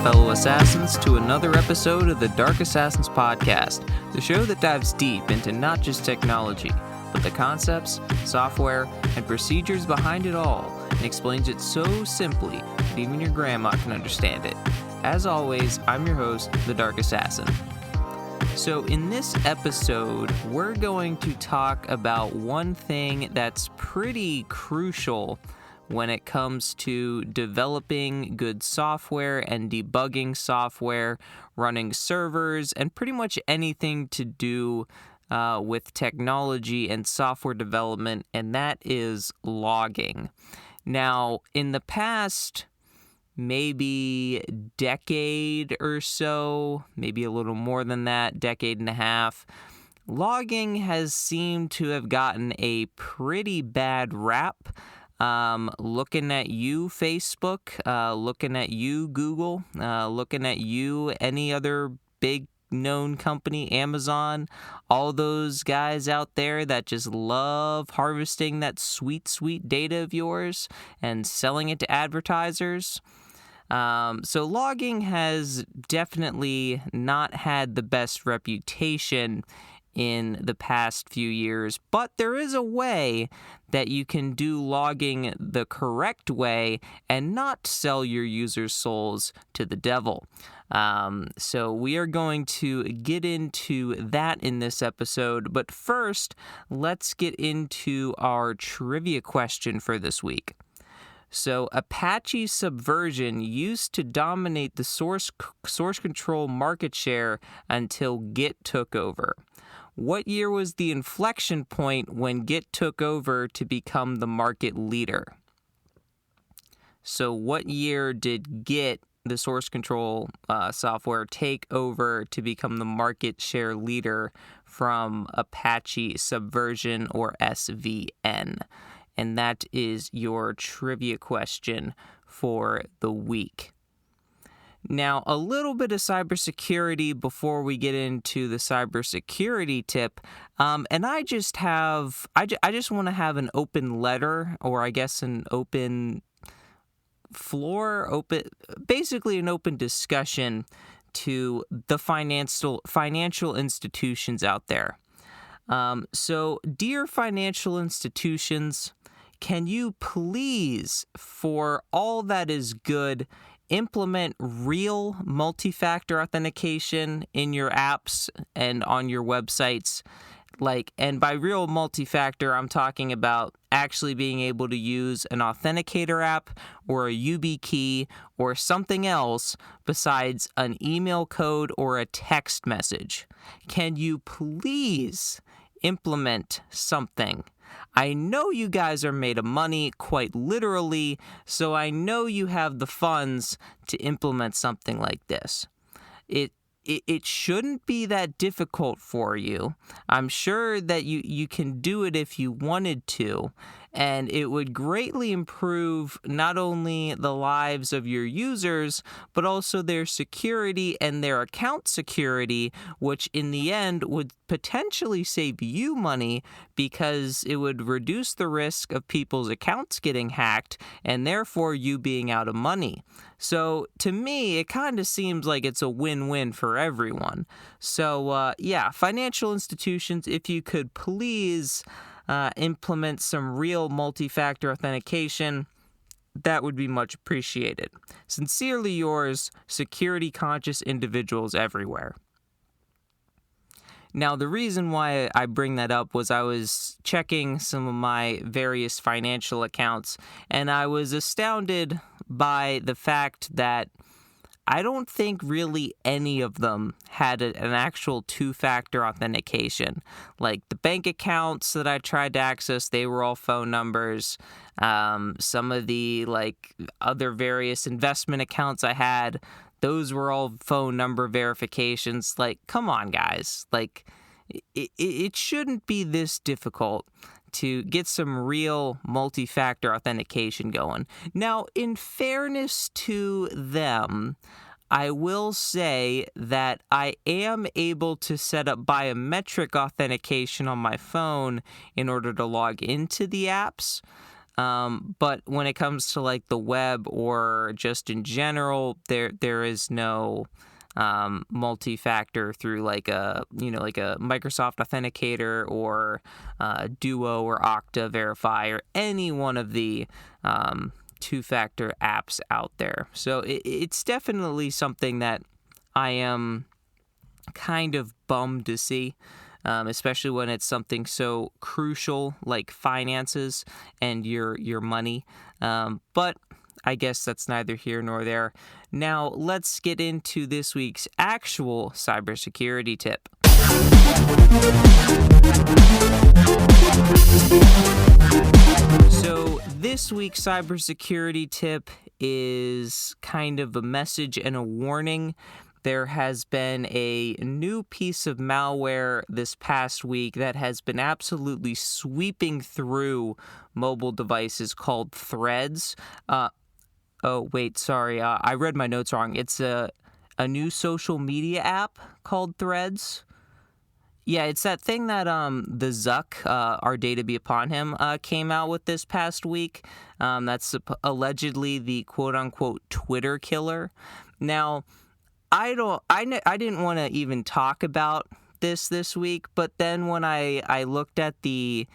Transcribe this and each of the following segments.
fellow assassins, to another episode of the Dark Assassins Podcast, the show that dives deep into not just technology, but the concepts, software, and procedures behind it all, and explains it so simply that even your grandma can understand it. As always, I'm your host, the Dark Assassin. So in this episode, we're going to talk about one thing that's pretty crucial when it comes to developing good software and debugging software, running servers, and pretty much anything to do with technology and software development, and that is logging. Now, in the past maybe decade or so, maybe a little more than that, decade and a half, logging has seemed to have gotten a pretty bad rap. Looking at you, Facebook, looking at you, Google, looking at you, any other big known company, Amazon, all those guys out there that just love harvesting that sweet, sweet data of yours and selling it to advertisers. So logging has definitely not had the best reputation in the past few years, but there is a way that you can do logging the correct way and not sell your users' souls to the devil. So we are going to get into that in this episode, but first, let's get into our trivia question for this week. So Apache Subversion used to dominate the source control market share until Git took over. What year was the inflection point when Git took over to become the market leader? So what year did Git, the source control software, take over to become the market share leader from Apache Subversion or SVN? And that is your trivia question for the week. Now, a little bit of cybersecurity before we get into the cybersecurity tip. And I just want to have an open letter, or I guess an open floor, basically an open discussion to the financial institutions out there. So, dear financial institutions, can you please, for all that is good, implement real multi-factor authentication in your apps and on your websites? And by real multi-factor, I'm talking about actually being able to use an authenticator app or a YubiKey or something else besides an email code or a text message. Can you please implement something? I know you guys are made of money, quite literally, so I know you have the funds to implement something like this. It shouldn't be that difficult for you. I'm sure that you can do it if you wanted to, and it would greatly improve not only the lives of your users, but also their security and their account security, which in the end would potentially save you money because it would reduce the risk of people's accounts getting hacked and therefore you being out of money. So to me, it kind of seems like it's a win-win for everyone. So financial institutions, if you could please implement some real multi-factor authentication, that would be much appreciated. Sincerely yours, security-conscious individuals everywhere. Now, the reason why I bring that up was I was checking some of my various financial accounts, and I was astounded by the fact that I don't think really any of them had an actual two-factor authentication. Like the bank accounts that I tried to access, they were all phone numbers. Some of the other various investment accounts I had, those were all phone number verifications. Come on, guys. It shouldn't be this difficult to get some real multi-factor authentication going. Now, in fairness to them, I will say that I am able to set up biometric authentication on my phone in order to log into the apps. But when it comes to like the web or just in general, there is no multi-factor through like a Microsoft Authenticator or Duo or Okta Verify or any one of the two-factor apps out there. So it's definitely something that I am kind of bummed to see, especially when it's something so crucial like finances and your money. But I guess that's neither here nor there. Now, let's get into this week's actual cybersecurity tip. So, this week's cybersecurity tip is kind of a message and a warning. There has been a new piece of malware this past week that has been absolutely sweeping through mobile devices called Threads. I read my notes wrong. It's a new social media app called Threads. Yeah, it's that thing that the Zuck, our data be upon him, came out with this past week. That's allegedly the quote-unquote Twitter killer. Now, I didn't want to even talk about this week, but then when I looked at the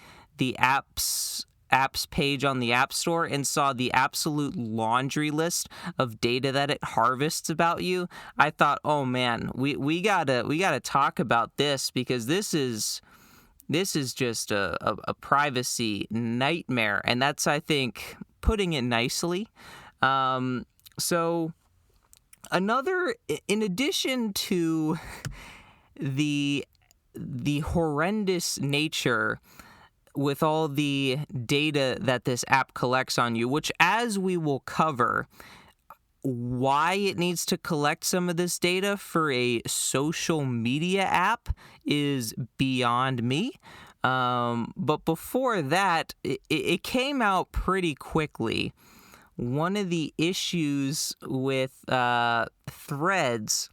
apps page on the App Store and saw the absolute laundry list of data that it harvests about you, I thought, oh man, we gotta talk about this, because this is just a privacy nightmare, and that's, I think, putting it nicely. So in addition to the horrendous nature with all the data that this app collects on you, which, as we will cover, why it needs to collect some of this data for a social media app is beyond me. But before that, it came out pretty quickly. One of the issues with Threads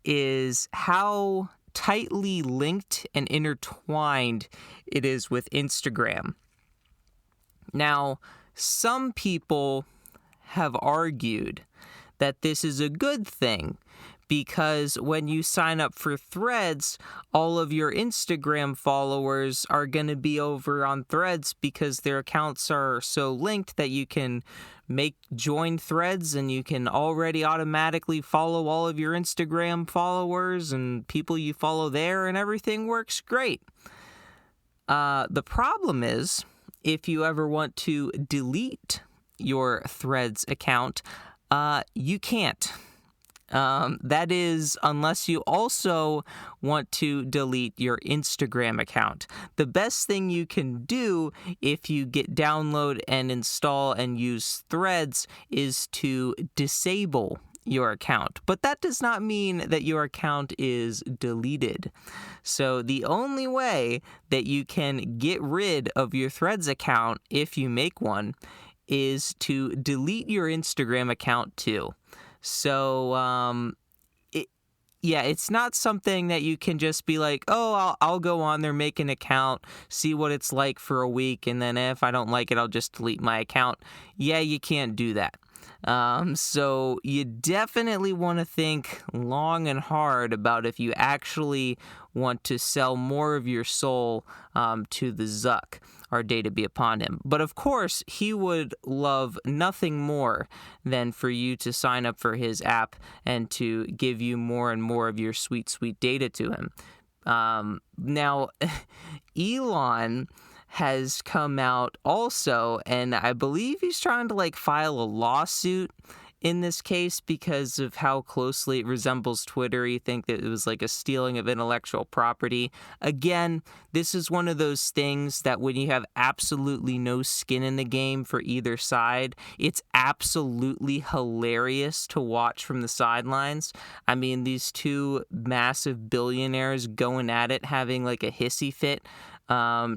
is how tightly linked and intertwined it is with Instagram. Now, some people have argued that this is a good thing, because when you sign up for Threads, all of your Instagram followers are going to be over on Threads because their accounts are so linked that you can join Threads and you can already automatically follow all of your Instagram followers and people you follow there, and everything works great. The problem is, if you ever want to delete your Threads account, you can't. That is, unless you also want to delete your Instagram account. The best thing you can do if you download and install and use Threads is to disable your account. But that does not mean that your account is deleted. So the only way that you can get rid of your Threads account, if you make one, is to delete your Instagram account too. So, it's not something that you can just be like, oh, I'll go on there, make an account, see what it's like for a week, and then if I don't like it, I'll just delete my account. Yeah, you can't do that. So you definitely want to think long and hard about if you actually want to sell more of your soul to the Zuck, our data be upon him. But of course, he would love nothing more than for you to sign up for his app and to give you more and more of your sweet, sweet data to him. Now, Elon has come out also, and I believe he's trying to file a lawsuit in this case because of how closely it resembles Twitter. You think that it was a stealing of intellectual property. Again, this is one of those things that when you have absolutely no skin in the game for either side, it's absolutely hilarious to watch from the sidelines. I mean, these two massive billionaires going at it, having a hissy fit,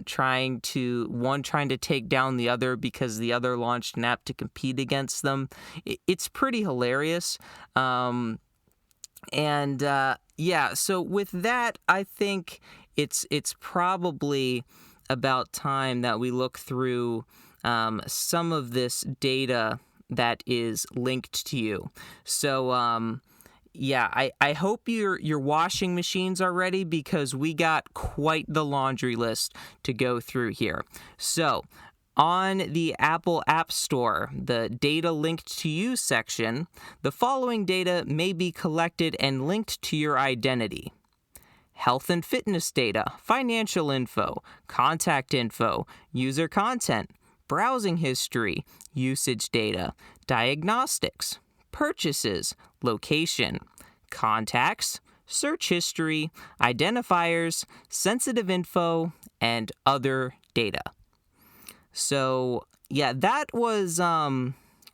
trying to take down the other because the other launched an app to compete against them. It's pretty hilarious. So with that, I think it's probably about time that we look through some of this data that is linked to you. So, yeah, I hope your washing machines are ready, because we got quite the laundry list to go through here. So, on the Apple App Store, the Data Linked to You section, the following data may be collected and linked to your identity: health and fitness data, financial info, contact info, user content, browsing history, usage data, diagnostics, purchases, location, contacts, search history, identifiers, sensitive info, and other data. So, yeah, that was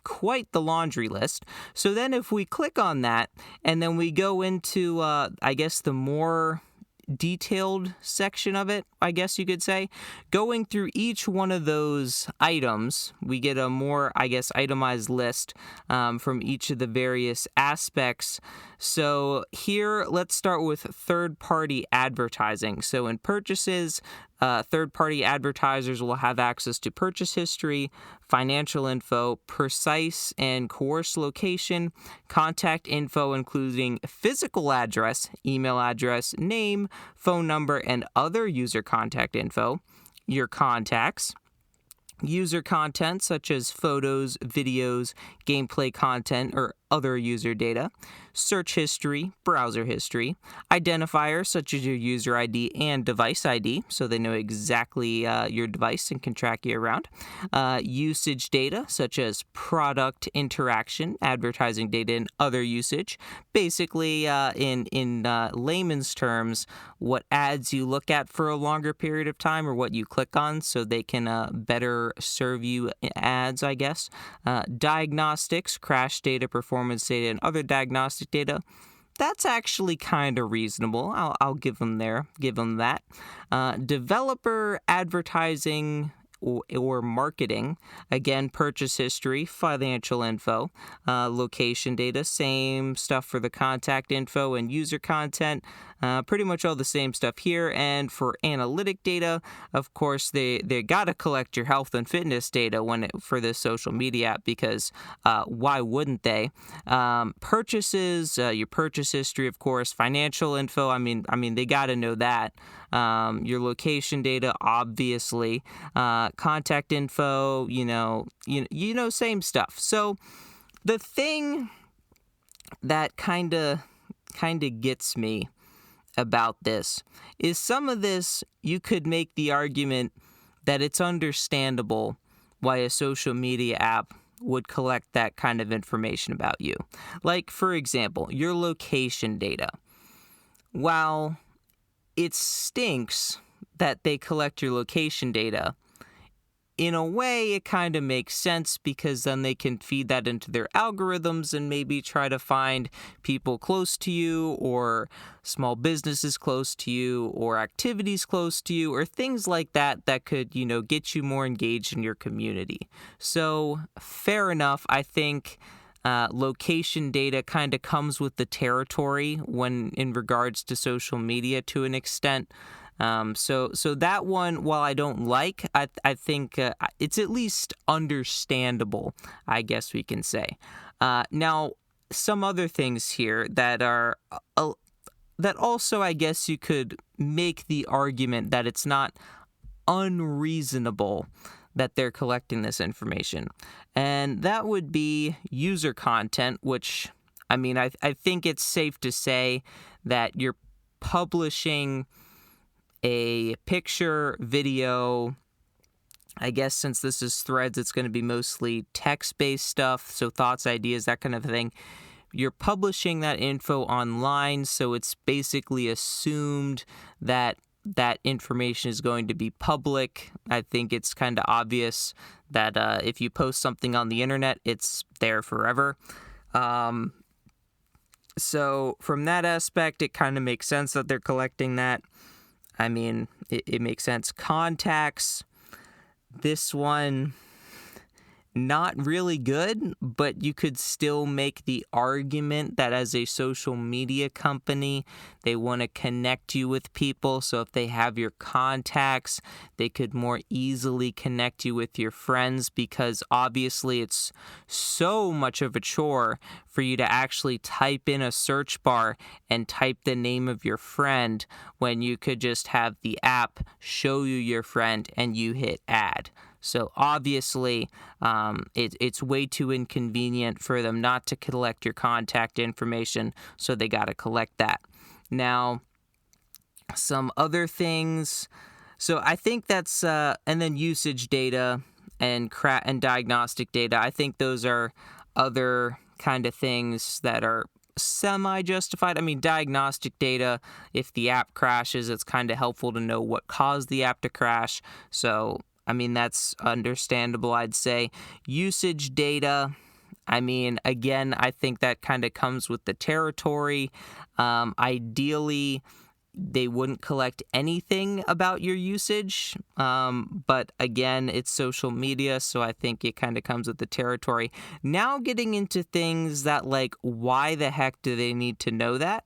quite the laundry list. So then if we click on that and then we go into, I guess, the more detailed section of it, I guess you could say, going through each one of those items, we get a more, I guess, itemized list from each of the various aspects. So here, let's start with third-party advertising. So in purchases, third-party advertisers will have access to purchase history, financial info, precise and coarse location, contact info including physical address, email address, name, phone number, and other user contact info, your contacts, user content such as photos, videos, gameplay content, or other user data, search history, browser history, identifiers such as your user ID and device ID, so they know exactly your device and can track you around, usage data such as product interaction, advertising data, and other usage. Basically, in layman's terms, what ads you look at for a longer period of time or what you click on so they can better serve you ads, I guess. Diagnostics, crash data, performance data, and other diagnostic data. That's actually kind of reasonable. I'll give them that. Developer advertising or marketing, again, purchase history, financial info, location data, same stuff for the contact info and user content, pretty much all the same stuff here. And for analytic data, of course, they got to collect your health and fitness data for this social media app, because why wouldn't they? Purchases, your purchase history, of course, financial info. I mean, they got to know that. Your location data, obviously, contact info, same stuff. So the thing that kind of gets me about this is some of this you could make the argument that it's understandable why a social media app would collect that kind of information about you. Like, for example, your location data. While it stinks that they collect your location data, in a way, it kind of makes sense, because then they can feed that into their algorithms and maybe try to find people close to you, or small businesses close to you, or activities close to you, or things like that could, get you more engaged in your community. So, fair enough. I think location data kind of comes with the territory when in regards to social media to an extent. So that one, while I don't like, I think it's at least understandable, I guess we can say. Now, some other things here that are that also, I guess you could make the argument that it's not unreasonable that they're collecting this information. And that would be user content, which, I think it's safe to say that you're publishing a picture, video. I guess since this is Threads, it's going to be mostly text-based stuff, so thoughts, ideas, that kind of thing. You're publishing that info online, so it's basically assumed that that information is going to be public. I think it's kind of obvious that if you post something on the internet, it's there forever. So from that aspect, it kind of makes sense that they're collecting that. It makes sense. Contacts, this one, not really good, but you could still make the argument that as a social media company, they want to connect you with people. So if they have your contacts, they could more easily connect you with your friends, because obviously it's so much of a chore for you to actually type in a search bar and type the name of your friend when you could just have the app show you your friend and you hit add. So obviously, it's way too inconvenient for them not to collect your contact information, so they got to collect that. Now, some other things. So I think that's, and then usage data and diagnostic data. I think those are other kind of things that are semi-justified. I mean, diagnostic data, if the app crashes, it's kind of helpful to know what caused the app to crash. So, I mean, that's understandable, I'd say. Usage data, I mean, again, I think that kind of comes with the territory. Ideally, they wouldn't collect anything about your usage. But again, it's social media, so I think it kind of comes with the territory. Now getting into things that, like, why the heck do they need to know that?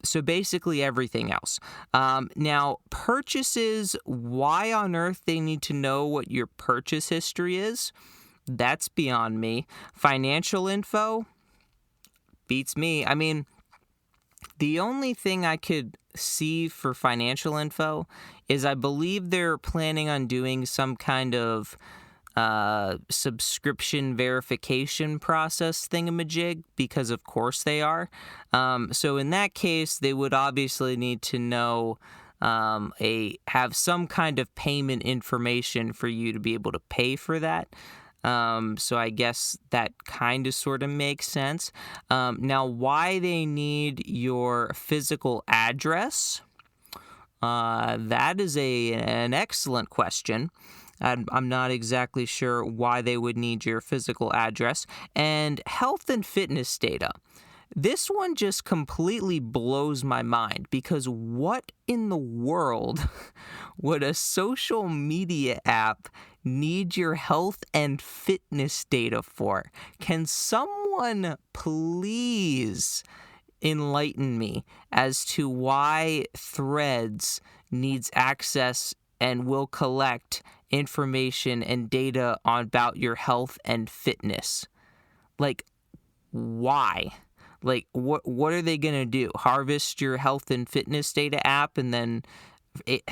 So basically everything else. Now, purchases, why on earth they need to know what your purchase history is? That's beyond me. Financial info beats me. I mean, the only thing I could see for financial info is I believe they're planning on doing some kind of subscription verification process thingamajig, because of course they are. So in that case, they would obviously need to know have some kind of payment information for you to be able to pay for that. So I guess that kind of sort of makes sense. Now, why they need your physical address? That is an excellent question. I'm not exactly sure why they would need your physical address. And health and fitness data. This one just completely blows my mind, because what in the world would a social media app need your health and fitness data for? Can someone please enlighten me as to why Threads needs access and will collect information and data about your health and fitness? Like, why? Like, what are they going to do? Harvest your health and fitness data app and then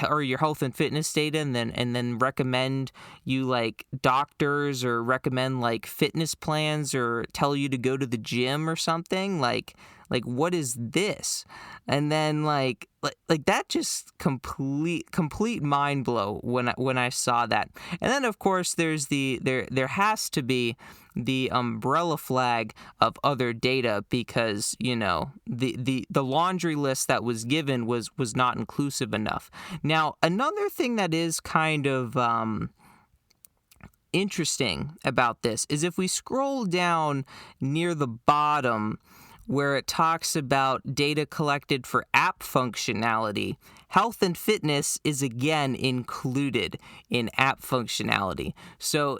or your health and fitness data and then recommend you like doctors, or recommend like fitness plans, or tell you to go to the gym or something? Like what is this? And then like that just complete mind blow when I saw that. And then of course there's there has to be the umbrella flag of other data, because the laundry list that was given was not inclusive enough. Now, another thing that is kind of interesting about this is if we scroll down near the bottom where it talks about data collected for app functionality, health and fitness is again included in app functionality. So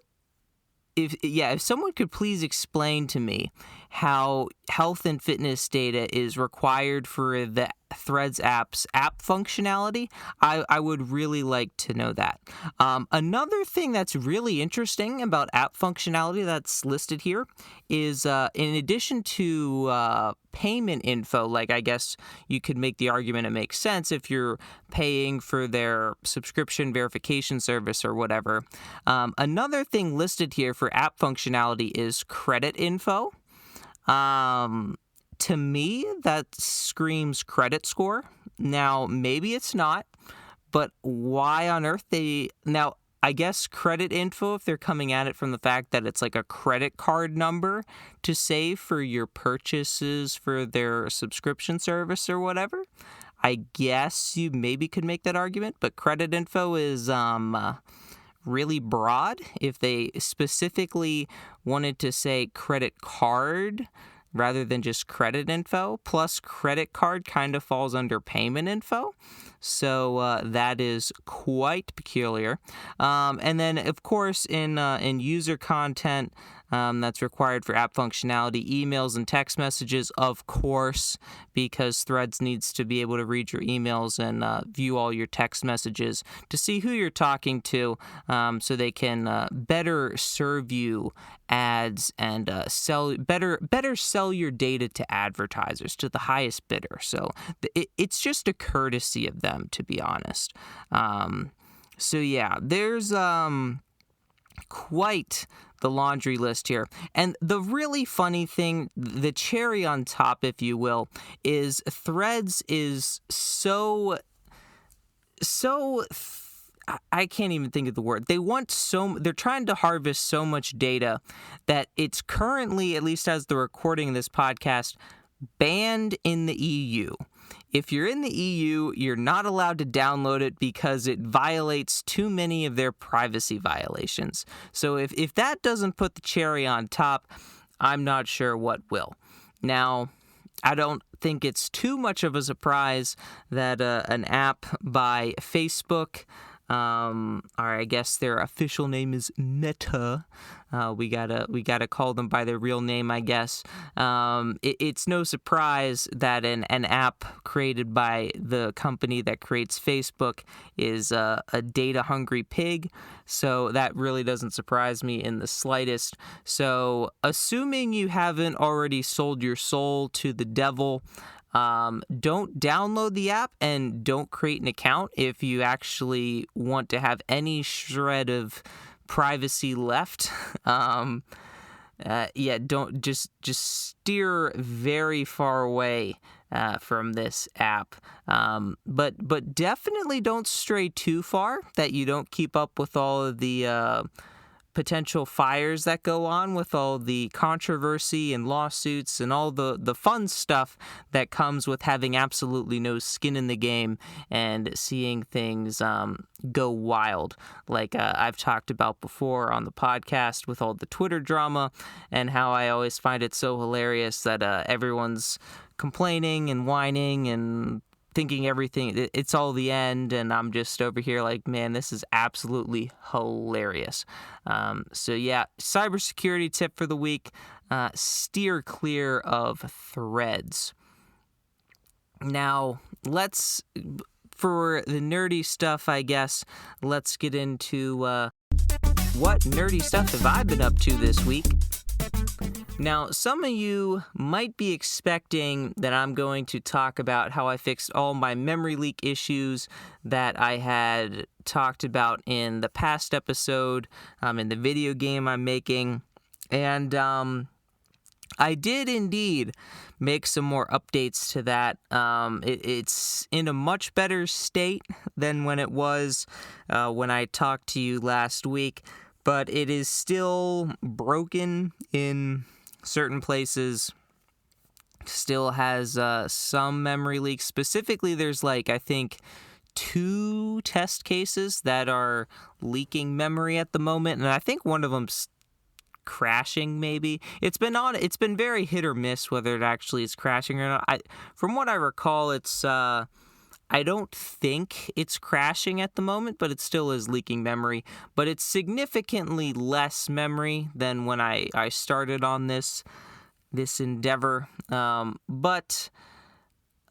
if someone could please explain to me how health and fitness data is required for the Threads app's app functionality, I would really like to know that. Another thing that's really interesting about app functionality that's listed here is in addition to payment info, like I guess you could make the argument it makes sense if you're paying for their subscription verification service or whatever. Another thing listed here for app functionality is credit info. To me, that screams credit score. Now, maybe it's not, but why on earth now, I guess credit info, if they're coming at it from the fact that it's like a credit card number to save for your purchases for their subscription service or whatever, I guess you maybe could make that argument, but credit info is really broad. If they specifically wanted to say credit card rather than just credit info, plus credit card kind of falls under payment info. So that is quite peculiar. And then, of course, in user content that's required for app functionality, emails and text messages, of course, because Threads needs to be able to read your emails and view all your text messages to see who you're talking to, so they can better serve you ads and better sell your data to advertisers, to the highest bidder. So it's just a courtesy of them, to be honest. So yeah, there's quite the laundry list here. And the really funny thing, the cherry on top, if you will, is Threads is I can't even think of the word. They're trying to harvest so much data that it's currently, at least as the recording of this podcast, banned in the EU. If you're in the EU, you're not allowed to download it because it violates too many of their privacy violations. So if that doesn't put the cherry on top, I'm not sure what will. Now, I don't think it's too much of a surprise that an app by Facebook, or I guess their official name is Meta. We gotta call them by their real name, I guess. It's no surprise that an app created by the company that creates Facebook is a data-hungry pig. So that really doesn't surprise me in the slightest. So assuming you haven't already sold your soul to the devil, don't download the app and don't create an account if you actually want to have any shred of privacy left. Don't just steer very far away from this app. But definitely don't stray too far that you don't keep up with all of the potential fires that go on with all the controversy and lawsuits and all the fun stuff that comes with having absolutely no skin in the game and seeing things go wild, like I've talked about before on the podcast with all the Twitter drama and how I always find it so hilarious that everyone's complaining and whining and thinking everything, it's all the end, and I'm just over here like, man, this is absolutely hilarious. So yeah, cybersecurity tip for the week, steer clear of Threads. Now, for the nerdy stuff, I guess, let's get into what nerdy stuff have I been up to this week. Now, some of you might be expecting that I'm going to talk about how I fixed all my memory leak issues that I had talked about in the past episode, in the video game I'm making. And I did indeed make some more updates to that. It's in a much better state than when it was when I talked to you last week, but it is still broken in certain places, still has some memory leaks. Specifically, there's I think 2 test cases that are leaking memory at the moment, and I think one of them's crashing maybe. It's been very hit or miss whether it actually is crashing or not. From what I recall, it's I don't think it's crashing at the moment, but it still is leaking memory. But it's significantly less memory than when I started on this endeavor. But,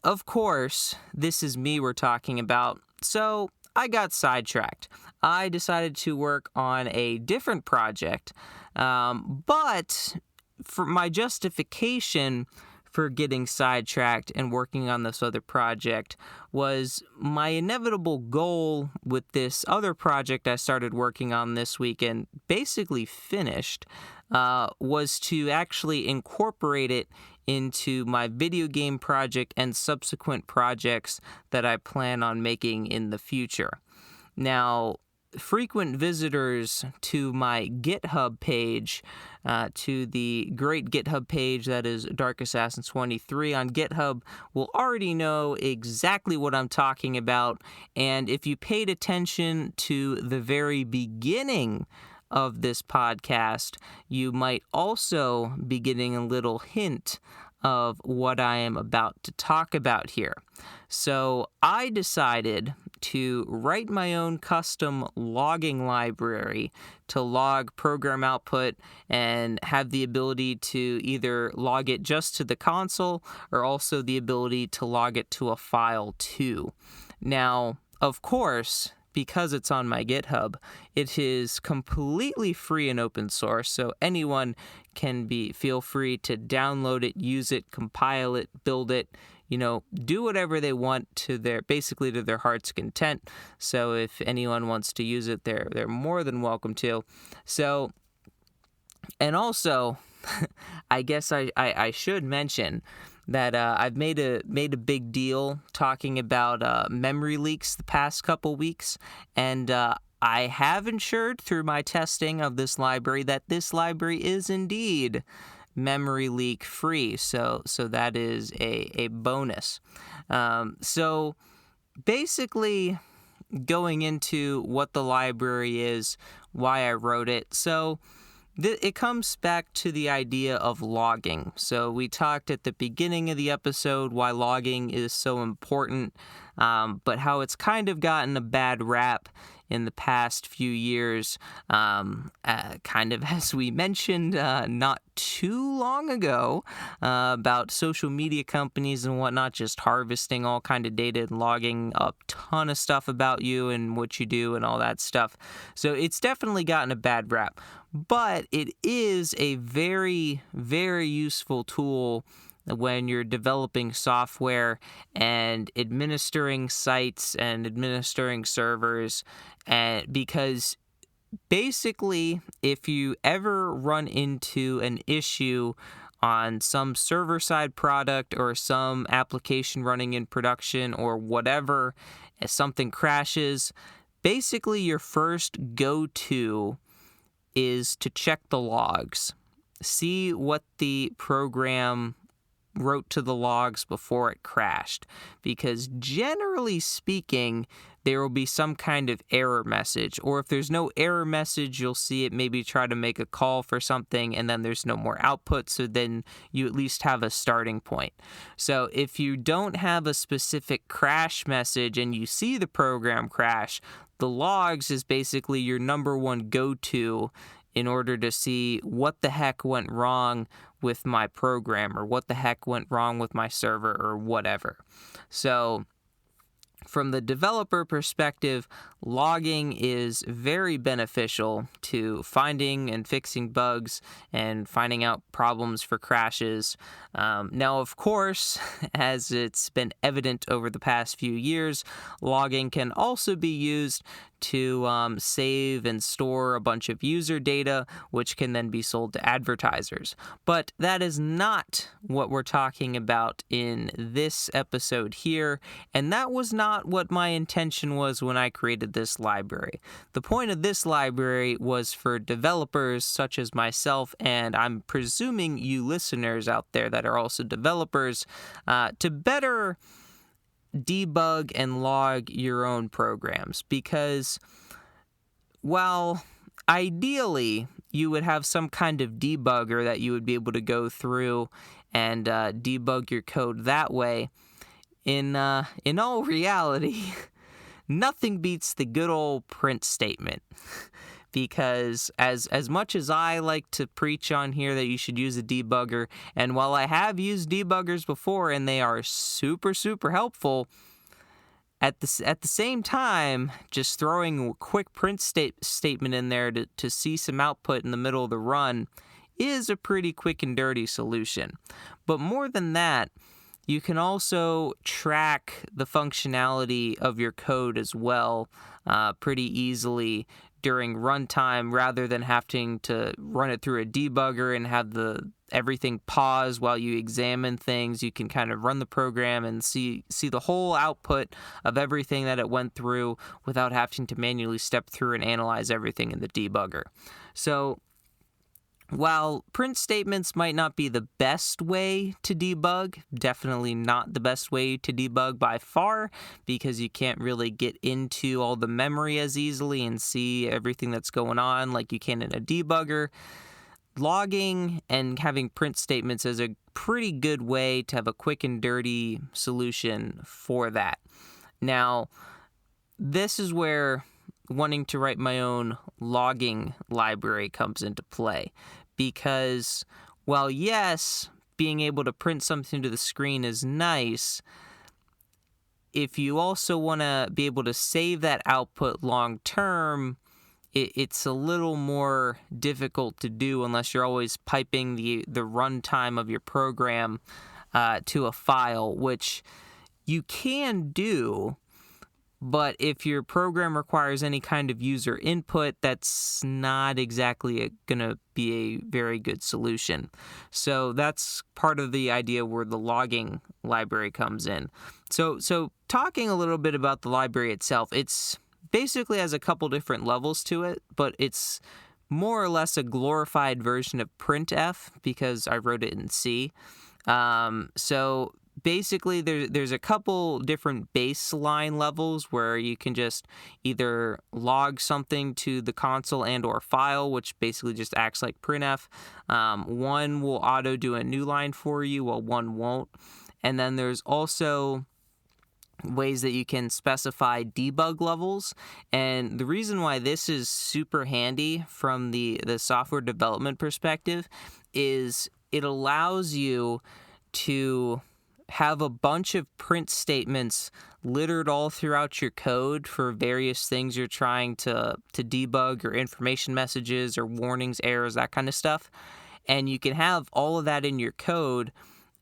of course, this is me we're talking about. So I got sidetracked. I decided to work on a different project. But for my justification for getting sidetracked and working on this other project was my inevitable goal with this other project I started working on this week and basically finished, was to actually incorporate it into my video game project and subsequent projects that I plan on making in the future. Now, frequent visitors to my GitHub page, to the great GitHub page that is Dark Assassin 23 on GitHub, will already know exactly what I'm talking about. And if you paid attention to the very beginning of this podcast, you might also be getting a little hint of what I am about to talk about here. So I decided to write my own custom logging library to log program output and have the ability to either log it just to the console or also the ability to log it to a file too. Now, of course, because it's on my GitHub, it is completely free and open source, so anyone can feel free to download it, use it, compile it, build it, do whatever they want to their heart's content. So if anyone wants to use it, they're more than welcome to. So, and also, I guess I should mention that I've made a big deal talking about memory leaks the past couple weeks, and I have ensured through my testing of this library that this library is indeed memory leak free. So that is a bonus. So basically, going into what the library is, why I wrote it. So it comes back to the idea of logging. So we talked at the beginning of the episode why logging is so important, but how it's kind of gotten a bad rap in the past few years, kind of as we mentioned not too long ago about social media companies and whatnot just harvesting all kind of data and logging a ton of stuff about you and what you do and all that stuff. So it's definitely gotten a bad rap, but it is a very, very useful tool when you're developing software and administering sites and administering servers, and because basically if you ever run into an issue on some server-side product or some application running in production or whatever, if something crashes, basically your first go-to is to check the logs, see what the program wrote to the logs before it crashed, because generally speaking there will be some kind of error message, or if there's no error message you'll see it maybe try to make a call for something and then there's no more output, so then you at least have a starting point. So if you don't have a specific crash message and you see the program crash, the logs is basically your number one go-to in order to see what the heck went wrong with my program or what the heck went wrong with my server or whatever. So from the developer perspective, logging is very beneficial to finding and fixing bugs and finding out problems for crashes. Now, of course, as it's been evident over the past few years, logging can also be used to save and store a bunch of user data, which can then be sold to advertisers. But that is not what we're talking about in this episode here, and that was not what my intention was when I created this library. The point of this library was for developers such as myself, and I'm presuming you listeners out there that are also developers, to better debug and log your own programs, because while ideally you would have some kind of debugger that you would be able to go through and debug your code that way, in all reality nothing beats the good old print statement. Because as much as I like to preach on here that you should use a debugger, and while I have used debuggers before and they are super, super helpful, at the same time, just throwing a quick print statement in there to see some output in the middle of the run is a pretty quick and dirty solution. But more than that, you can also track the functionality of your code as well pretty easily during runtime, rather than having to run it through a debugger and have everything pause while you examine things. You can kind of run the program and see the whole output of everything that it went through without having to manually step through and analyze everything in the debugger. So while print statements might not be the best way to debug, definitely not the best way to debug by far, because you can't really get into all the memory as easily and see everything that's going on like you can in a debugger, logging and having print statements is a pretty good way to have a quick and dirty solution for that. Now, this is where wanting to write my own logging library comes into play, because while yes, being able to print something to the screen is nice, if you also want to be able to save that output long term, it's a little more difficult to do unless you're always piping the runtime of your program to a file, which you can do. But if your program requires any kind of user input, that's not exactly going to be a very good solution. So that's part of the idea where the logging library comes in. So talking a little bit about the library itself, it's basically has a couple different levels to it, but it's more or less a glorified version of printf because I wrote it in C. So basically, there's a couple different baseline levels where you can just either log something to the console and or file, which basically just acts like printf. One will auto do a new line for you, while one won't. And then there's also ways that you can specify debug levels. And the reason why this is super handy from the software development perspective is it allows you to have a bunch of print statements littered all throughout your code for various things you're trying to debug, or information messages or warnings, errors, that kind of stuff. And you can have all of that in your code,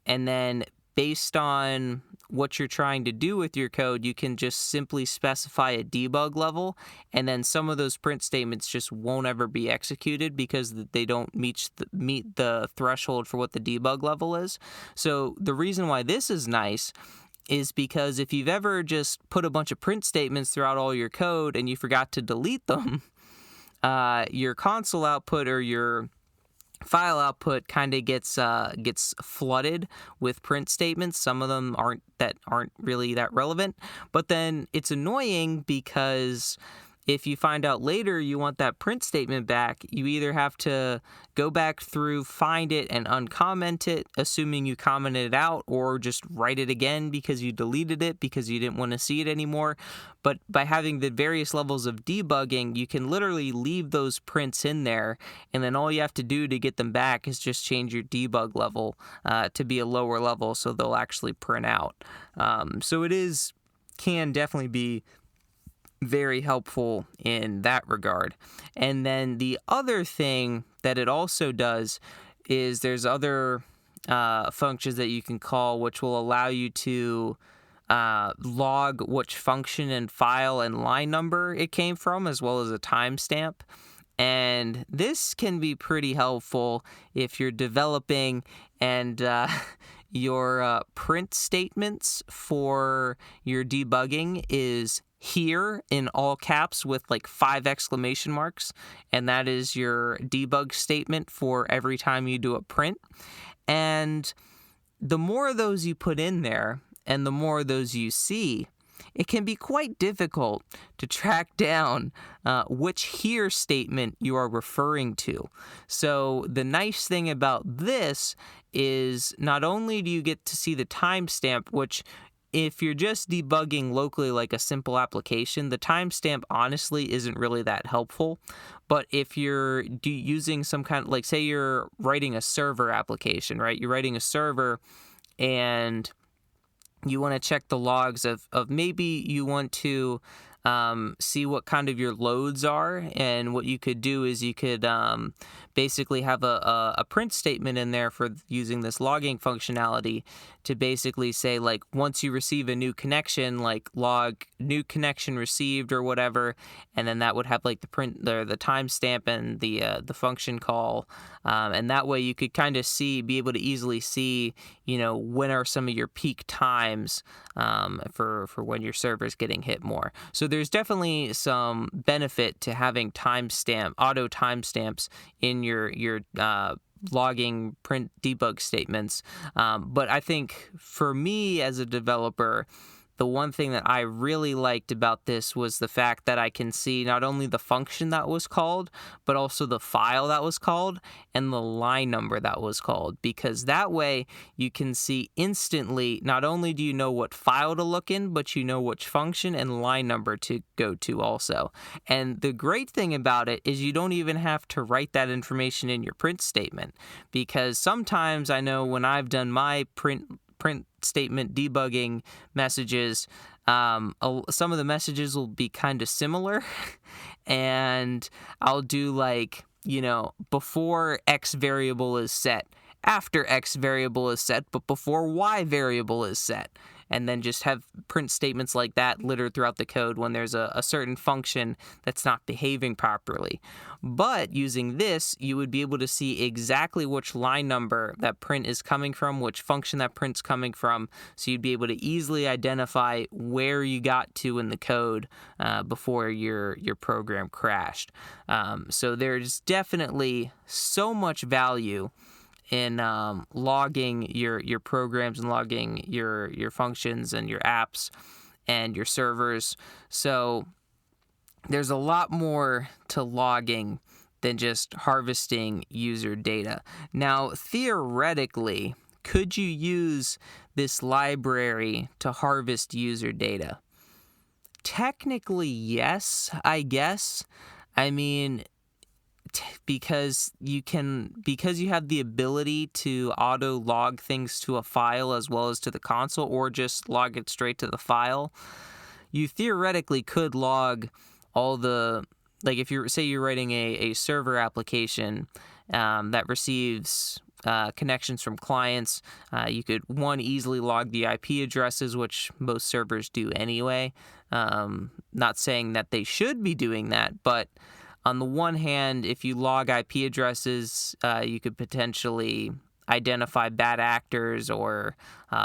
and then based on what you're trying to do with your code, you can just simply specify a debug level, and then some of those print statements just won't ever be executed because they don't meet the threshold for what the debug level is. So the reason why this is nice is because if you've ever just put a bunch of print statements throughout all your code and you forgot to delete them, your console output or your file output kind of gets flooded with print statements. Some of them aren't really that relevant, but then it's annoying because if you find out later you want that print statement back, you either have to go back through, find it, and uncomment it, assuming you commented it out, or just write it again because you deleted it because you didn't want to see it anymore. But by having the various levels of debugging, you can literally leave those prints in there, and then all you have to do to get them back is just change your debug level to be a lower level so they'll actually print out. So it can definitely be very helpful in that regard. And then the other thing that it also does is there's other functions that you can call which will allow you to log which function and file and line number it came from, as well as a timestamp. And this can be pretty helpful if you're developing and your print statements for your debugging is here in all caps with like 5 exclamation marks, and that is your debug statement for every time you do a print. And the more of those you put in there and the more of those you see, it can be quite difficult to track down which here statement you are referring to. So the nice thing about this is not only do you get to see the timestamp, which if you're just debugging locally like a simple application, the timestamp honestly isn't really that helpful. But if you're using some kind of, like say you're writing a server application, right? You're writing a server and you want to check the logs of maybe you want to see what kind of your loads are, and what you could do is you could basically have a print statement in there for using this logging functionality to basically say, like, once you receive a new connection, like log new connection received or whatever, and then that would have like the timestamp and the function call, and that way you could kind of be able to easily see, when are some of your peak times for when your server is getting hit more. So there's definitely some benefit to having auto timestamps in your logging print debug statements. But I think for me as a developer, the one thing that I really liked about this was the fact that I can see not only the function that was called, but also the file that was called and the line number that was called, because that way you can see instantly, not only do you know what file to look in, but you know which function and line number to go to also. And the great thing about it is you don't even have to write that information in your print statement, because sometimes I know when I've done my print statement debugging messages, some of the messages will be kind of similar and I'll do like, before X variable is set, after X variable is set, but before Y variable is set. And then just have print statements like that littered throughout the code when there's a certain function that's not behaving properly. But using this, you would be able to see exactly which line number that print is coming from, which function that print's coming from, so you'd be able to easily identify where you got to in the code before your program crashed. So there's definitely so much value in logging your programs and logging your functions and your apps and your servers. So there's a lot more to logging than just harvesting user data. Now, theoretically, could you use this library to harvest user data? Technically, yes, I guess. I mean, because you have the ability to auto log things to a file as well as to the console, or just log it straight to the file, you theoretically could log all the, like if you're writing a server application that receives connections from clients, you could easily log the IP addresses, which most servers do anyway. Not saying that they should be doing that, but on the one hand, if you log IP addresses, you could potentially identify bad actors or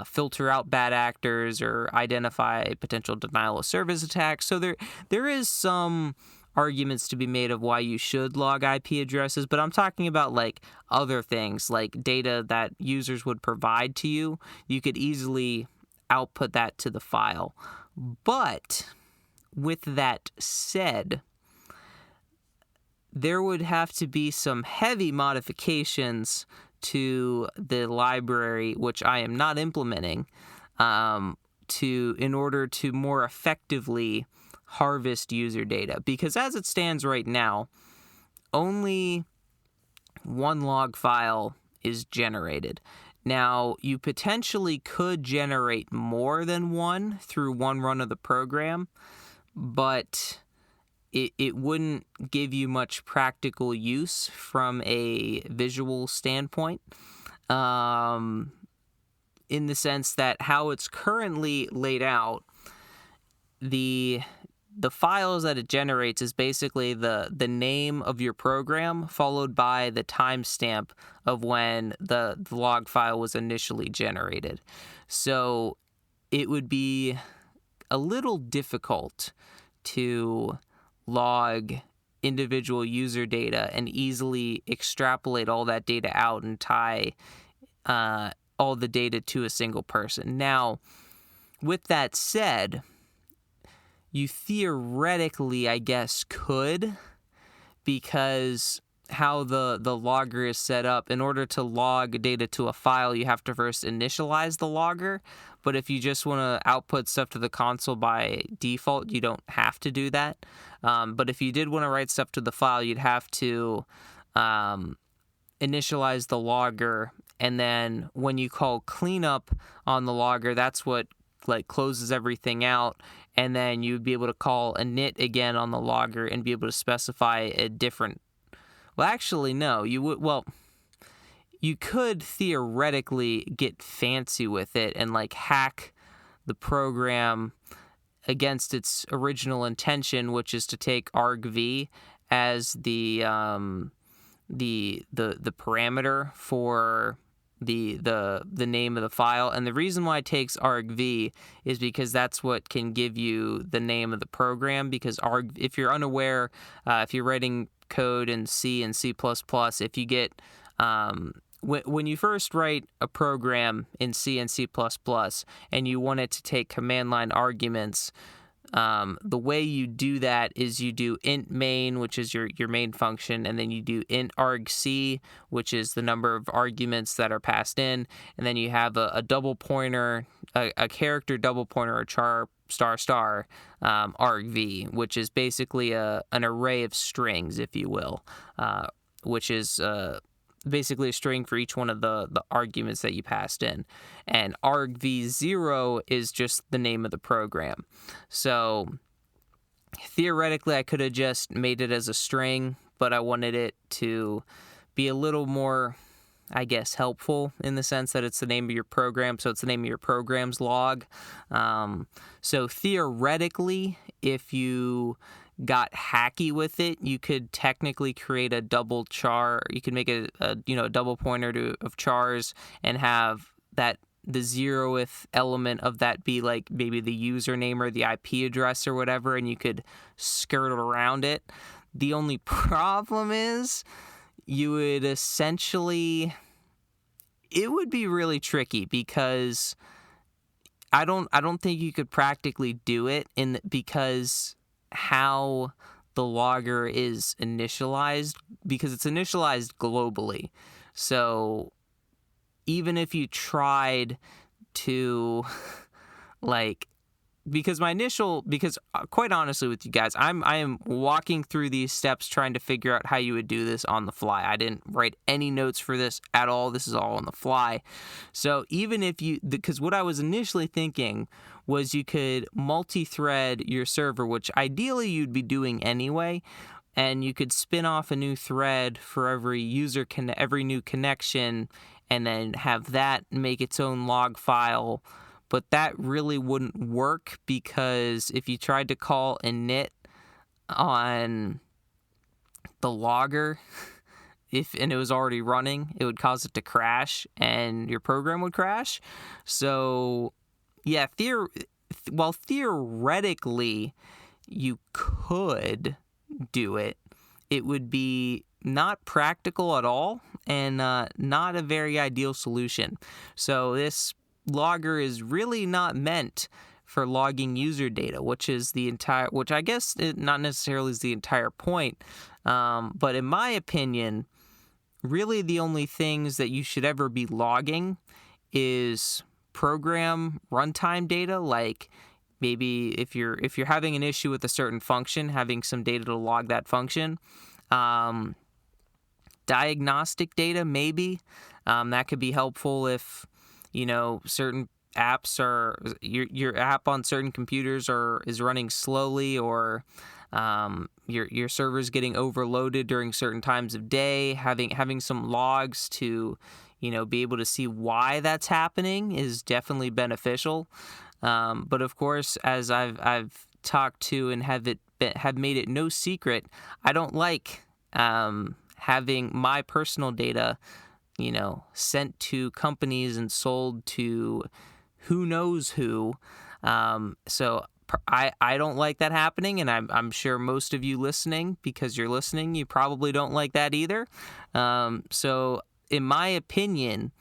filter out bad actors or identify potential denial of service attacks. So there is some arguments to be made of why you should log IP addresses, but I'm talking about like other things, like data that users would provide to you. You could easily output that to the file. But with that said, there would have to be some heavy modifications to the library, which I am not implementing, in order to more effectively harvest user data. Because as it stands right now, only one log file is generated. Now, you potentially could generate more than one through one run of the program, but it wouldn't give you much practical use from a visual standpoint, in the sense that how it's currently laid out, the files that it generates is basically the name of your program followed by the timestamp of when the log file was initially generated. So it would be a little difficult to log individual user data and easily extrapolate all that data out and tie all the data to a single person. Now, with that said, you theoretically, I guess, could, because how the logger is set up, in order to log data to a file, you have to first initialize the logger. But if you just want to output stuff to the console by default, you don't have to do that. But if you did want to write stuff to the file, you'd have to initialize the logger, and then when you call cleanup on the logger, that's what closes everything out, and then you'd be able to call init again on the logger and be able to specify a different. Well, actually, no. You could theoretically get fancy with it and hack the program against its original intention, which is to take argv as the parameter for the name of the file. And the reason why it takes argv is because that's what can give you the name of the program. Because if you're unaware, if you're writing code in C and C++, if you get when you first write a program in C and C++ and you want it to take command line arguments, the way you do that is you do int main, which is your main function, and then you do int argc, which is the number of arguments that are passed in, and then you have a double pointer, a character double pointer, or char star star argv, which is basically an array of strings, if you will, which is basically a string for each one of the arguments that you passed in. And argv0 is just the name of the program. So theoretically, I could have just made it as a string, but I wanted it to be a little more, I guess, helpful in the sense that it's the name of your program, so it's the name of your program's log. So theoretically, if you got hacky with it, you could technically create a double char. You could make a double pointer of chars and have that the 0th element of that be like maybe the username or the IP address or whatever, and you could skirt around it. The only problem is you would essentially, it would be really tricky because I don't think you could practically do it because how the logger is initialized, because it's initialized globally. So even if you tried to because quite honestly with you guys, I am walking through these steps trying to figure out how you would do this on the fly. I didn't write any notes for this at all. This is all on the fly. So even if because what I was initially thinking was you could multi-thread your server, which ideally you'd be doing anyway, and you could spin off a new thread for every new connection, and then have that make its own log file. But that really wouldn't work because if you tried to call init on the logger, and it was already running, it would cause it to crash and your program would crash. So yeah, while theoretically you could do it, it would be not practical at all and not a very ideal solution. So this logger is really not meant for logging user data, which I guess it not necessarily is the entire point. But in my opinion, really the only things that you should ever be logging is program runtime data, like maybe if you're having an issue with a certain function, having some data to log that function. Diagnostic data, maybe. That could be helpful if certain apps your app on certain computers is running slowly, or your server's getting overloaded during certain times of day. Having some logs to be able to see why that's happening is definitely beneficial. But of course, as I've talked to and have made it no secret, I don't like having my personal data sent to companies and sold to who knows who. So I don't like that happening, and I'm sure most of you listening, because you're listening, you probably don't like that either. So in my opinion,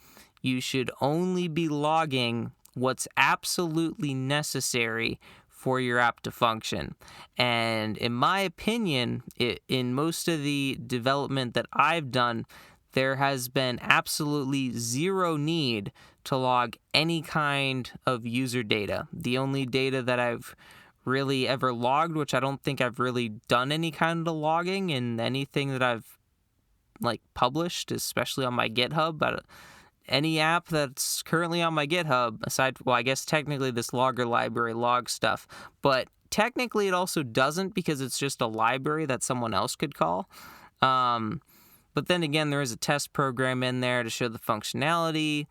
you should only be logging what's absolutely necessary for your app to function. And in my opinion, in most of the development that I've done, there has been absolutely zero need to log any kind of user data. The only data that I've really ever logged, which I don't think I've really done any kind of logging in anything that I've published, especially on my GitHub, but any app that's currently on my GitHub, I guess technically this logger library logs stuff, but technically it also doesn't, because it's just a library that someone else could call. But then again, there is a test program in there to show the functionality,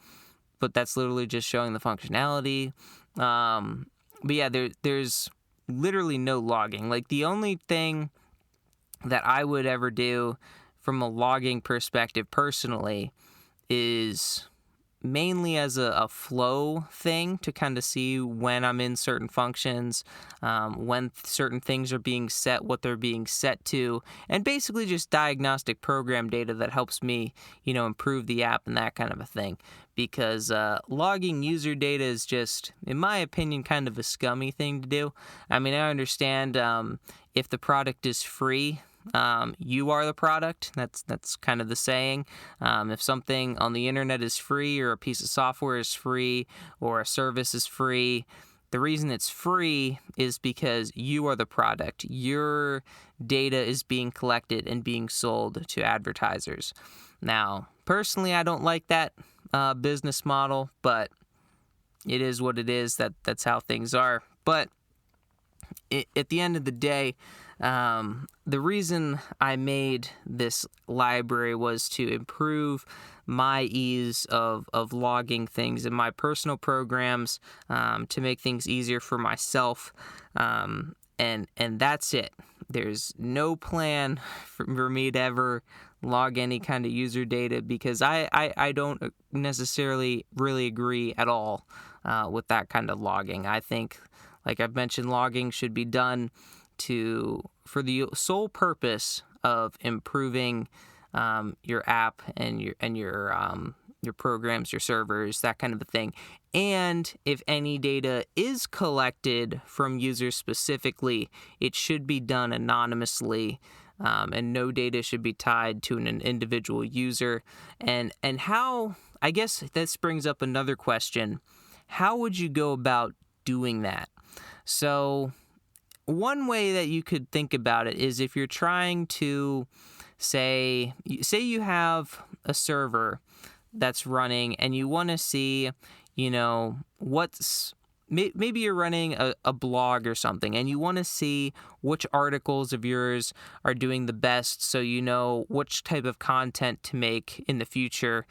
but that's literally just showing the functionality. But yeah, there's literally no logging. The only thing that I would ever do from a logging perspective personally is mainly as a flow thing to kind of see when I'm in certain functions, when certain things are being set, what they're being set to, and basically just diagnostic program data that helps me, improve the app and that kind of a thing. Because logging user data is just, in my opinion, kind of a scummy thing to do. I mean, I understand if the product is free, you are the product. That's kind of the saying. If something on the internet is free, or a piece of software is free, or a service is free, the reason it's free is because you are the product. Your data is being collected and being sold to advertisers. Now, personally, I don't like that business model, but it is what it is. That's how things are. But at the end of the day, the reason I made this library was to improve my ease of logging things in my personal programs, to make things easier for myself, and that's it. There's no plan for me to ever log any kind of user data, because I don't necessarily really agree at all with that kind of logging. I think, like I've mentioned, logging should be done for the sole purpose of improving your app and your programs, your servers, that kind of a thing. And if any data is collected from users specifically, it should be done anonymously, and no data should be tied to an individual user. And how, I guess this brings up another question. How would you go about doing that? So one way that you could think about it is, if you're trying to say you have a server that's running and you want to see, maybe you're running a blog or something, and you want to see which articles of yours are doing the best, so you know which type of content to make in the future.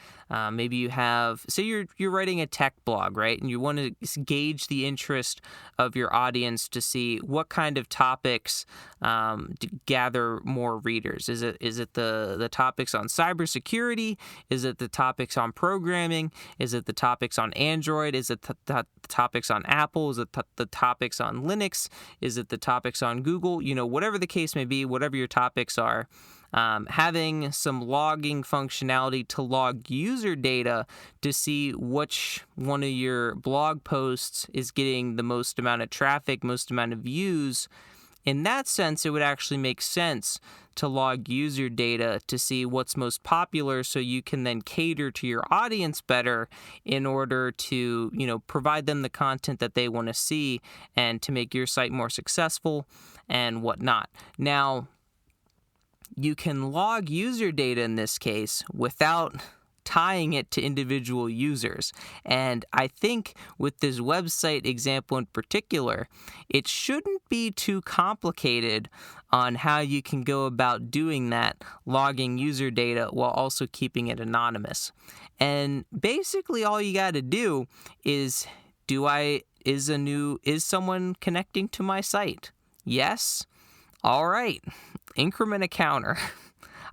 Maybe you have, say you're writing a tech blog, right? And you want to gauge the interest of your audience to see what kind of topics to gather more readers. Is it the topics on cybersecurity? Is it the topics on programming? Is it the topics on Android? Is it the topics on Apple? Is it the topics on Linux? Is it the topics on Google? Whatever the case may be, whatever your topics are, having some logging functionality to log user data to see which one of your blog posts is getting the most amount of traffic, most amount of views. In that sense, it would actually make sense to log user data to see what's most popular, so you can then cater to your audience better in order to, provide them the content that they want to see, and to make your site more successful and whatnot. Now, you can log user data in this case without tying it to individual users. And I think with this website example in particular, it shouldn't be too complicated on how you can go about doing that, logging user data while also keeping it anonymous. And basically all you got to do is, is someone connecting to my site? Yes? All right. Increment a counter.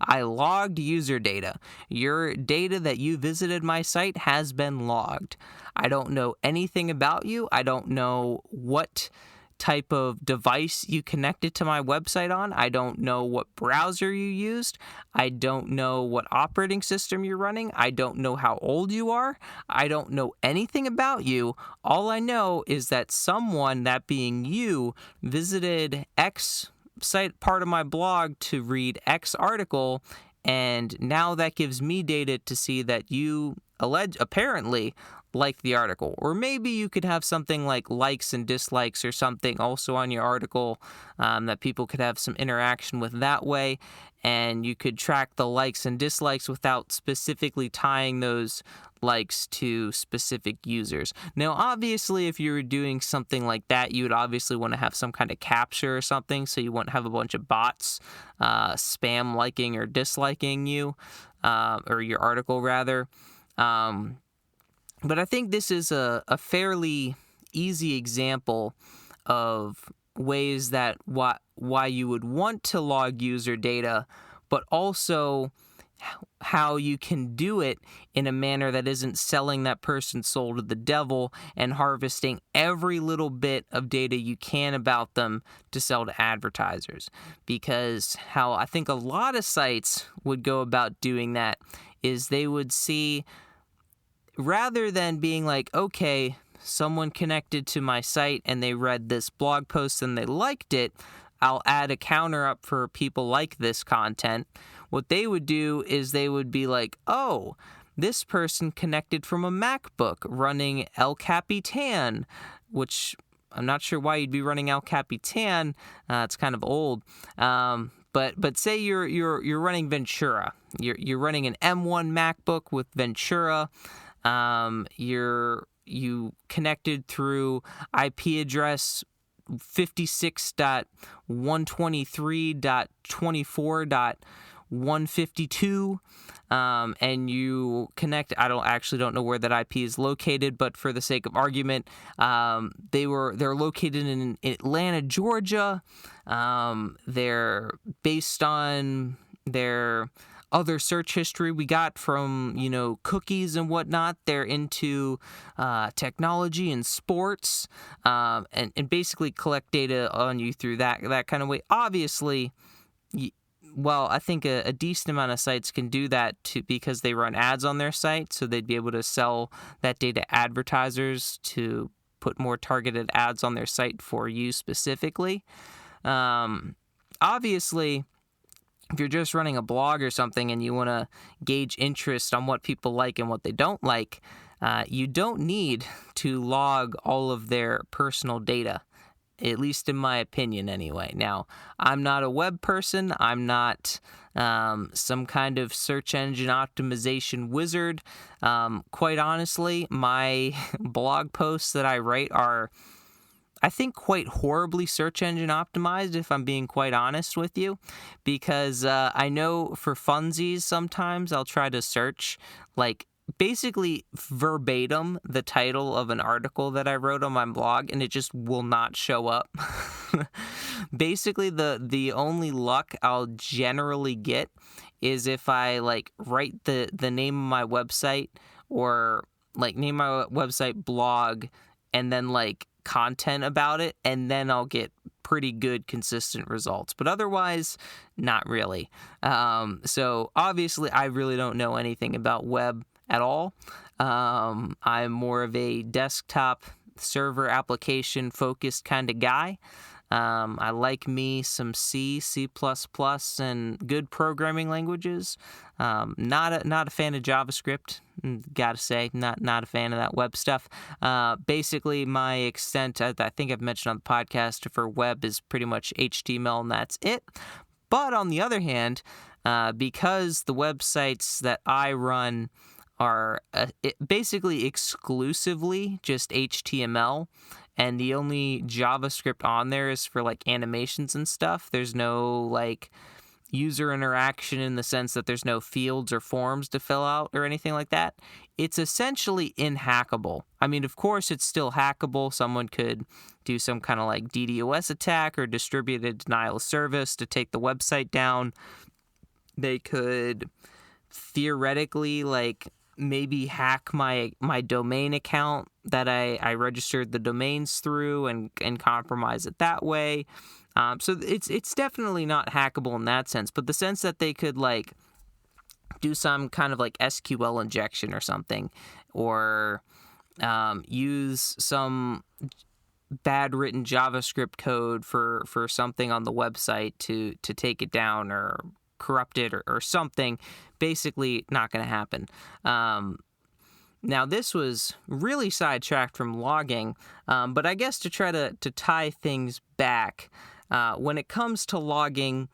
I logged user data. Your data that you visited my site has been logged. I don't know anything about you. I don't know what type of device you connected to my website on. I don't know what browser you used. I don't know what operating system you're running. I don't know how old you are. I don't know anything about you. All I know is that someone, that being you, visited X site part of my blog to read X article, and now that gives me data to see that you apparently like the article. Or maybe you could have something like likes and dislikes or something also on your article, that people could have some interaction with that way, and you could track the likes and dislikes without specifically tying those likes to specific users. Now, obviously, if you were doing something like that, you would obviously want to have some kind of capture or something, so you wouldn't have a bunch of bots spam liking or disliking you, or your article rather. But I think this is a fairly easy example of ways that why you would want to log user data, but also how you can do it in a manner that isn't selling that person's soul to the devil and harvesting every little bit of data you can about them to sell to advertisers. Because how I think a lot of sites would go about doing that is they would see, rather than being like, okay, someone connected to my site and they read this blog post and they liked it, I'll add a counter up for people like this content. What they would do is they would be like, oh, this person connected from a MacBook running El Capitan, which I'm not sure why you'd be running El Capitan. It's kind of old. But say you're running Ventura. You're running an M1 MacBook with Ventura. You connected through IP address 56.123.24.152, and you connect. I don't know where that IP is located, but for the sake of argument, they're located in Atlanta, Georgia. They're based on their other search history we got from, cookies and whatnot. They're into technology and sports, and basically collect data on you through that kind of way. Obviously, I think a decent amount of sites can do that because they run ads on their site, so they'd be able to sell that data to advertisers to put more targeted ads on their site for you specifically. Obviously, if you're just running a blog or something and you want to gauge interest on what people like and what they don't like, you don't need to log all of their personal data, at least in my opinion anyway. Now, I'm not a web person. I'm not some kind of search engine optimization wizard. Quite honestly, my blog posts that I write are, I think, quite horribly search engine optimized, if I'm being quite honest with you, because I know for funsies sometimes I'll try to search basically verbatim the title of an article that I wrote on my blog, and it just will not show up. Basically, the only luck I'll generally get is if I write the name of my website, or name my website blog and then content about it, and then I'll get pretty good consistent results. But otherwise, not really. So obviously I really don't know anything about web at all. I'm more of a desktop server application focused kind of guy. I like me some C, C++, and good programming languages. Not a fan of JavaScript. Gotta say, not a fan of that web stuff. Basically, my extent, I think I've mentioned on the podcast, for web is pretty much HTML, and that's it. But on the other hand, because the websites that I run are basically exclusively just HTML, and the only JavaScript on there is for animations and stuff. There's no user interaction in the sense that there's no fields or forms to fill out or anything like that. It's essentially inhackable. I mean, of course, it's still hackable. Someone could do some kind of DDoS attack or distributed denial of service to take the website down. They could theoretically maybe hack my domain account that I registered the domains through and compromise it that way. So it's definitely not hackable in that sense, but the sense that they could do some kind of SQL injection or something, or use some bad written JavaScript code for something on the website to take it down or corrupt it or something, basically not going to happen. Now, this was really sidetracked from logging, but I guess to try to tie things back, when it comes to logging,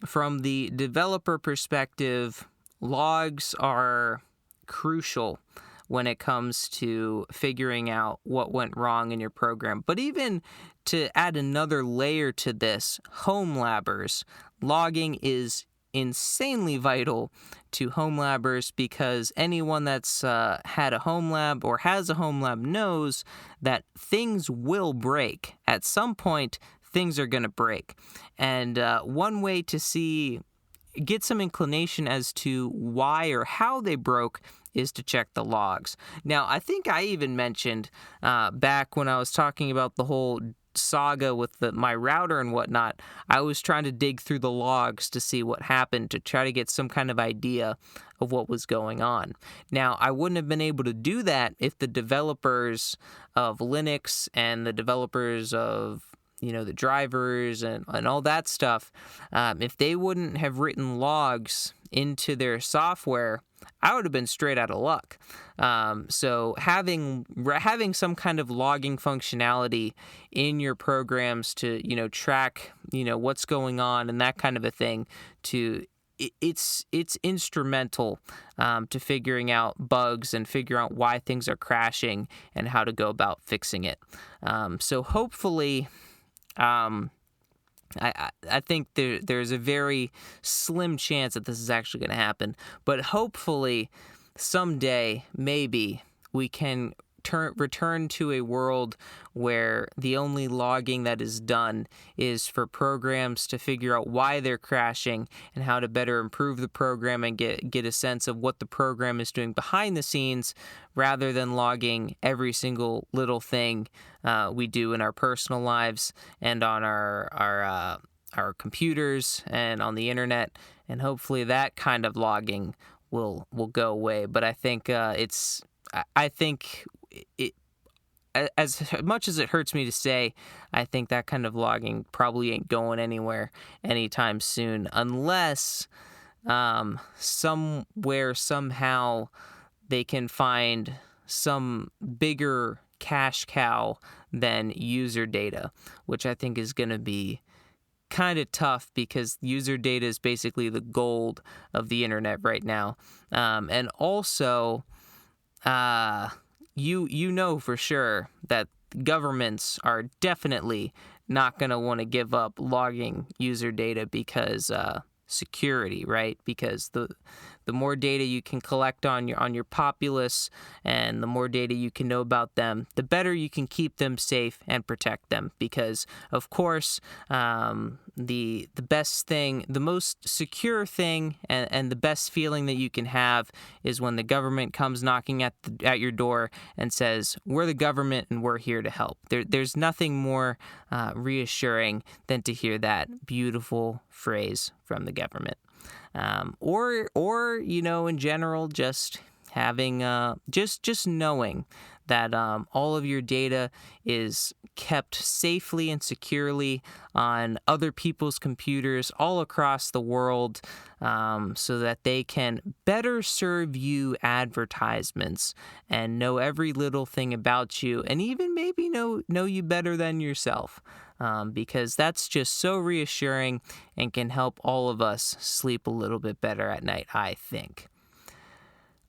from the developer perspective, logs are crucial when it comes to figuring out what went wrong in your program. But even to add another layer to this, home labbers, logging is insanely vital to home labbers, because anyone that's had a home lab or has a home lab knows that things will break. At some point, things are going to break. And one way to see get some inclination as to why or how they broke is to check the logs. Now, I think I even mentioned back when I was talking about the whole saga with my router and whatnot, I was trying to dig through the logs to see what happened to try to get some kind of idea of what was going on. Now, I wouldn't have been able to do that if the developers of Linux and the developers of the drivers and all that stuff, if they wouldn't have written logs into their software, I would have been straight out of luck. So having some kind of logging functionality in your programs to track what's going on and that kind of a thing, it's instrumental to figuring out bugs and figure out why things are crashing and how to go about fixing it. So hopefully, I think there's a very slim chance that this is actually going to happen, but hopefully someday maybe we can return to a world where the only logging that is done is for programs to figure out why they're crashing and how to better improve the program and get a sense of what the program is doing behind the scenes, rather than logging every single little thing we do in our personal lives and on our computers and on the internet. And hopefully that kind of logging will go away. But I think I think it, as much as it hurts me to say, I think that kind of logging probably ain't going anywhere anytime soon, unless somewhere, somehow, they can find some bigger cash cow than user data, which I think is going to be kind of tough, because user data is basically the gold of the internet right now. And also, you know for sure that governments are definitely not going to want to give up logging user data because security, right? Because the more data you can collect on your populace and the more data you can know about them, the better you can keep them safe and protect them. Because of course, the best thing, the most secure thing, and the best feeling that you can have is when the government comes knocking at your door and says, "We're the government and we're here to help." There's nothing more reassuring than to hear that beautiful phrase from the government. Or in general, just having just knowing that all of your data is kept safely and securely on other people's computers all across the world, so that they can better serve you advertisements and know every little thing about you, and even maybe know you better than yourself. Because that's just so reassuring and can help all of us sleep a little bit better at night, I think.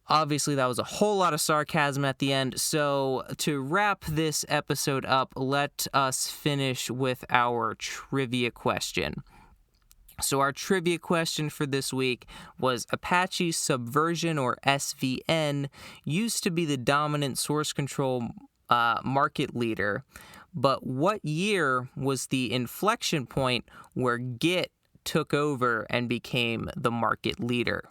Obviously, that was a whole lot of sarcasm at the end. So to wrap this episode up, let us finish with our trivia question. So our trivia question for this week was: Apache Subversion, or SVN, used to be the dominant source control market leader, but what year was the inflection point where Git took over and became the market leader?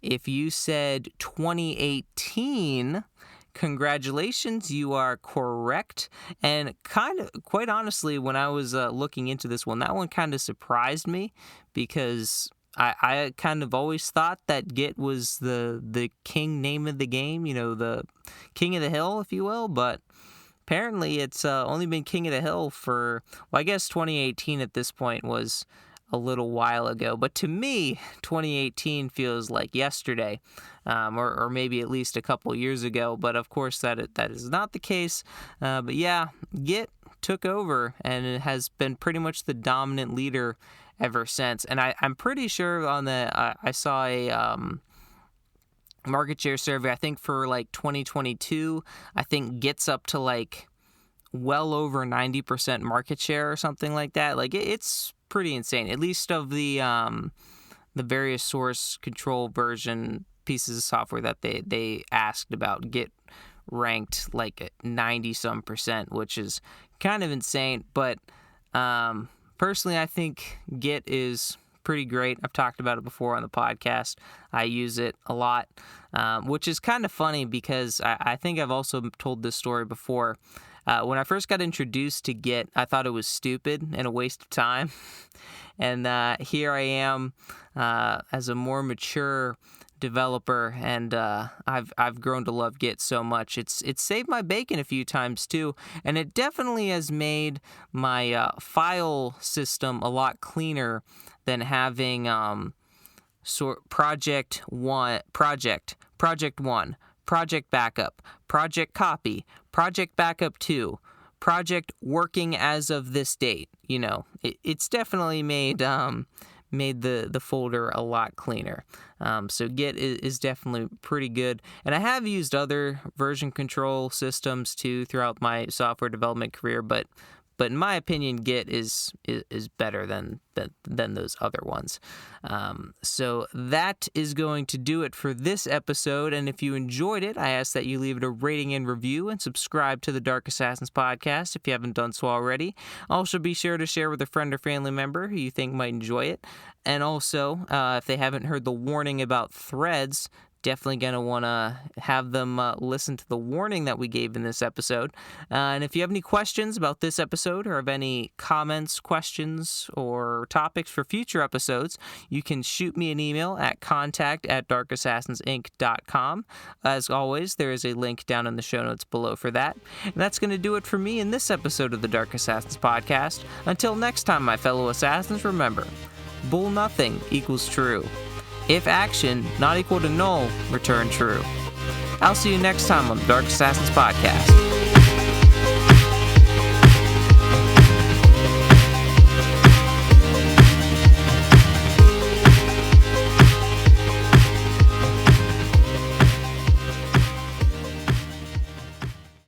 If you said 2018, congratulations, you are correct. And quite honestly, when I was looking into this one, that one kind of surprised me, because I kind of always thought that Git was the king name of the game, the king of the hill, if you will. But apparently it's only been king of the hill for, well, I guess 2018 at this point was a little while ago. But to me, 2018 feels like yesterday, or maybe at least a couple years ago. But of course, that is not the case. But yeah, Git took over, and it has been pretty much the dominant leader ever since. And I'm pretty sure I saw a market share survey, I think for like 2022, I think Git's up to like well over 90% market share or something like that. Like it's pretty insane, at least of the various source control version pieces of software that they asked about. Git ranked like 90 some percent, which is kind of insane. But Personally, I think Git is pretty great. I've talked about it before on the podcast. I use it a lot, which is kind of funny because I think I've also told this story before. When I first got introduced to Git, I thought it was stupid and a waste of time. And here I am as a more mature developer, and I've grown to love Git so much. It's saved my bacon a few times too, and it definitely has made my file system a lot cleaner than having project one, project backup, project copy, project backup 2, project working as of this date. It's definitely made the folder a lot cleaner. So Git is definitely pretty good. And I have used other version control systems too throughout my software development career, but in my opinion, Git is better than those other ones. So that is going to do it for this episode. And if you enjoyed it, I ask that you leave it a rating and review and subscribe to the Dark Assassins podcast if you haven't done so already. Also, be sure to share with a friend or family member who you think might enjoy it. And also, if they haven't heard the warning about threads, definitely going to want to have them listen to the warning that we gave in this episode. And if you have any questions about this episode or have any comments, questions, or topics for future episodes, you can shoot me an email at contact@darkassassinsinc.com. As always, there is a link down in the show notes below for that. And that's going to do it for me in this episode of the Dark Assassins podcast. Until next time, my fellow assassins, remember, bool nothing equals true. If action not equal to null, return true. I'll see you next time on the Dark Assassins podcast.